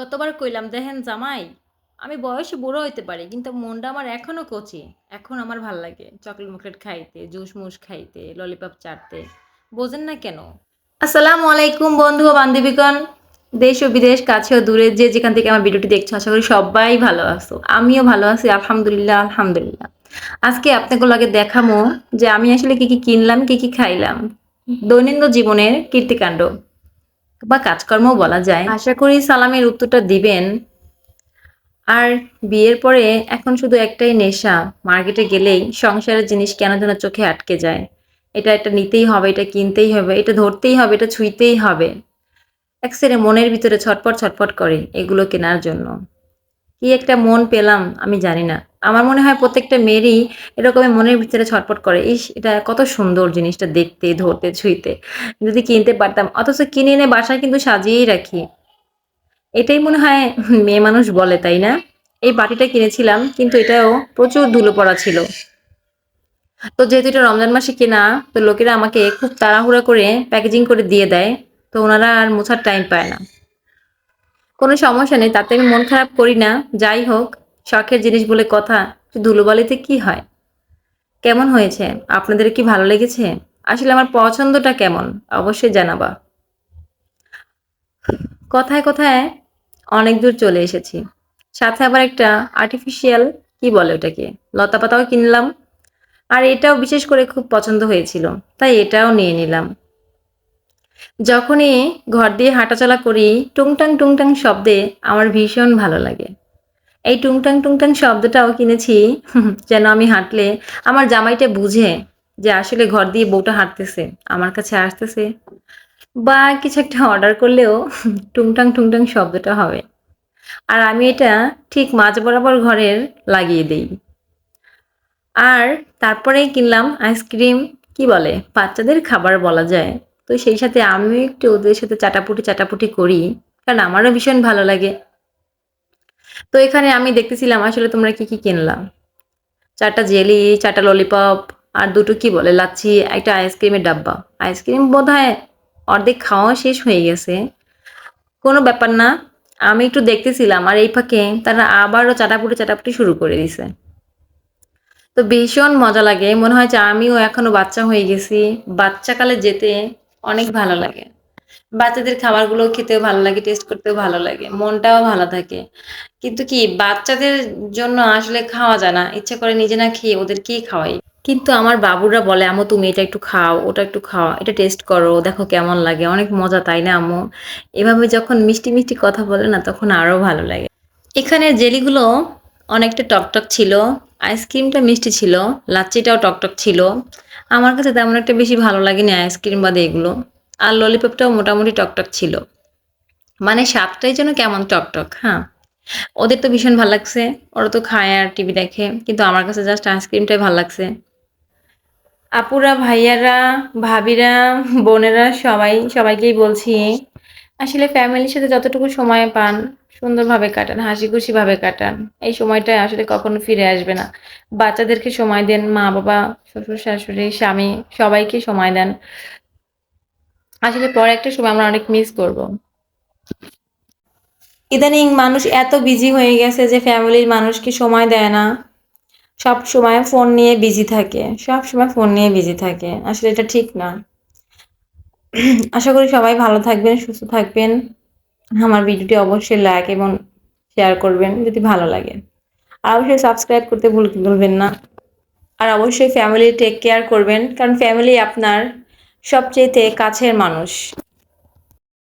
কতবার কইলাম দেখেন জামাই, আমি বয়সে বুড়ো হইতে পারি কিন্তু মনটা আমার এখনো কচি। এখন আমার ভাল লাগে চকলেট-মকলেট খাইতে, জুস-মুস খাইতে, ললিপপ চাটতে। বোঝেন না কেন? আসসালামু আলাইকুম বন্ধু ও বান্ধবীগণ। দেশ ও বিদেশ কাছে ও দূরে যে যেখান থেকে আমার ভিডিওটি দেখছো আশা করি সবাই ভালো আছো। আমিও ভালো আছি আলহামদুলিল্লাহ, আলহামদুলিল্লাহ। আজকে আপনাকে লগে দেখামো যে আমি আসলে কি কিনলাম, কি খাইলাম। দৈনন্দিন জীবনের কীর্তিকাণ্ড বা কাজকর্মও বলা যায়। আশা করি সালামের উত্তরটা দিবেন। আর বিয়ের পরে এখন শুধু একটাই নেশা, মার্কেটে গেলেই সংসারের জিনিস কেন যেন চোখে আটকে যায়। এটা নিতেই হবে, এটা কিনতেই হবে, এটা ধরতেই হবে, এটা ছুঁইতেই হবে। একসেরে মনের ভিতরে ছটফট করে এগুলো কেনার জন্য। কি একটা মন পেলাম আমি জানি না। আমার মনে হয় প্রত্যেকটা মেয়েরই এরকমই মনের ভিতরে ছটফট করে। ইস! এটা কত সুন্দর জিনিসটা দেখতে, ধরতে, ছুঁইতে। যদি কিনতে পারতাম। অথচ কিনে এনে বাসায় কিন্তু সাজিয়েই রাখি। এটাই মনে হয় মেয়ে মানুষ বলে, তাই না? এই বাটিটা কিনেছিলাম কিন্তু এটাও প্রচুর ধুলো পড়া ছিল। তো যেহেতু এটা রমজান মাসে কেনা, তো লোকেরা আমাকে খুব তাড়াহুড়া করে প্যাকেজিং করে দিয়ে দেয়। তো ওনারা আর মোছার টাইম পায় না। কোনো সমস্যা নেই, তাতে আমি মন খারাপ করি না। যাই হোক, শখের জিনিস বলে কথা, ধুলোবালিতে কি হয়? কেমন হয়েছে? আপনাদের কি ভালো লেগেছে? আসলে আমার পছন্দটা কেমন? অবশ্যই জানাবা। কথায় অনেক দূর চলে এসেছি। সাথে আবার একটা আর্টিফিশিয়াল কি বলে ওটাকে? লতাপাতাও কিনলাম। আর এটাও বিশেষ করে খুব পছন্দ হয়েছিল। তাই এটাও নিয়ে নিলাম। যখনই ঘর দিয়ে হাঁটাচলা করি, টুংটাং শব্দে আমার ভীষণ ভালো লাগে। এই টুংটাং শব্দটাও কিনেছি যেন আমি হাঁটলে আমার জামাইটা বুঝে যে আসলে ঘর দিয়ে বউটা হাঁটতেছে, আমার কাছে আসতেছে বা কিছু একটা অর্ডার করলেও টুংটাং শব্দটা হবে। আর আমি এটা ঠিক মাঝ বরাবর ঘরের লাগিয়ে দেই। আর তারপরেই কিনলাম আইসক্রিম, কি বলে? বাচ্চাদের খাবার বলা যায়। তো সেই সাথে আমিও একটু ওদের সাথে চাটাপুটি করি। কারণ আমারও ভীষণ ভালো লাগে। তো এখানে আমি দেখতেছিলাম আসলে তোমরা কি কিনলাম। ৪ টা জেলি, ৪ টা ললিপপ আর ২ টো কি বলে? লাচ্ছি, একটা আইসক্রিমের ডাব্বা। আইসক্রিম বোধহয় অর্ধেক খাওয়া শেষ হয়ে গেছে। কোনো ব্যাপার না। আমি একটু দেখতেছিলাম আর এই ফাঁকে তারা আবারও চাটাপুটি শুরু করে দিছে। তো ভীষণ মজা লাগে। মনে হয় যে আমিও এখনো বাচ্চা হয়ে গেছি। বাচ্চাকালে যেতে অনেক ভালো লাগে। বাচ্চাদের খাবারগুলো খেতেও ভালো লাগে, টেস্ট করতেও ভালো লাগে। মনটাও ভালো থাকে। কিন্তু কি বাচ্চাদের জন্য আসলে খাওয়া যায় না। ইচ্ছা করে নিজে না খেয়ে ওদেরকেই খাওয়াই। কিন্তু আমার বাবুরা বলে, "আম্মু তুমি এটা একটু খাও, ওটা একটু খাও, এটা টেস্ট করো, দেখো কেমন লাগে। অনেক মজা তাই না আম্মু?" এভাবে যখন মিষ্টি কথা বলে না তখন আরো ভালো লাগে। এখানের জেলিগুলো অনেকটা টকটক ছিল। আইসক্রিমটা মিষ্টি ছিল। লাচ্ছিটাও টকটক ছিল। আমার কাছে তেমন একটা বেশি ভালো লাগেনি আইসক্রিম বাদে এগুলো। আর ললিপপটাও মোটামুটি টকটক ছিল। মানে স্বাদটাই যেন কেমন টকটক, হ্যাঁ। ওদের তো ভীষণ ভাল লাগছে। ওরা তো খায় আর টিভি দেখে। কিন্তু আমার কাছে জাস্ট আইসক্রিমটাই ভাল লাগছে। আপুরা, ভাইয়ারা, ভাবিরা, বোনেরা সবাইকেই বলছি, আসলে ফ্যামিলির সাথে যতটুকু সময় পান সুন্দরভাবে কাটান, হাসিখুশিভাবে কাটান। এই সময়টা আসলে কখনো ফিরে আসবে না। বাচ্চাদেরকে সময় দেন, মা-বাবা, শ্বশুর-শাশুড়ি, স্বামী সবাইকে সময় দেন। আসলে পরে একটা সময় আমরা অনেক মিস করব। ইদানিং মানুষ এত বিজি হয়ে গেছে যে ফ্যামিলির মানুষকে সময় দেয় না। সবসময় ফোন নিয়ে বিজি থাকে। সবসময় ফোন নিয়ে বিজি থাকে। আসলে এটা ঠিক না। আশা করি সবাই ভালো থাকবেন, সুস্থ থাকবেন। আমার ভিডিওটি অবশ্যই লাইক এবং শেয়ার করবেন যদি ভালো লাগে। আর অবশ্যই সাবস্ক্রাইব করতে ভুলবেন না। আর অবশ্যই ফ্যামিলি টেক কেয়ার করবেন। কারণ ফ্যামিলি আপনার সবচাইতে কাছের মানুষ।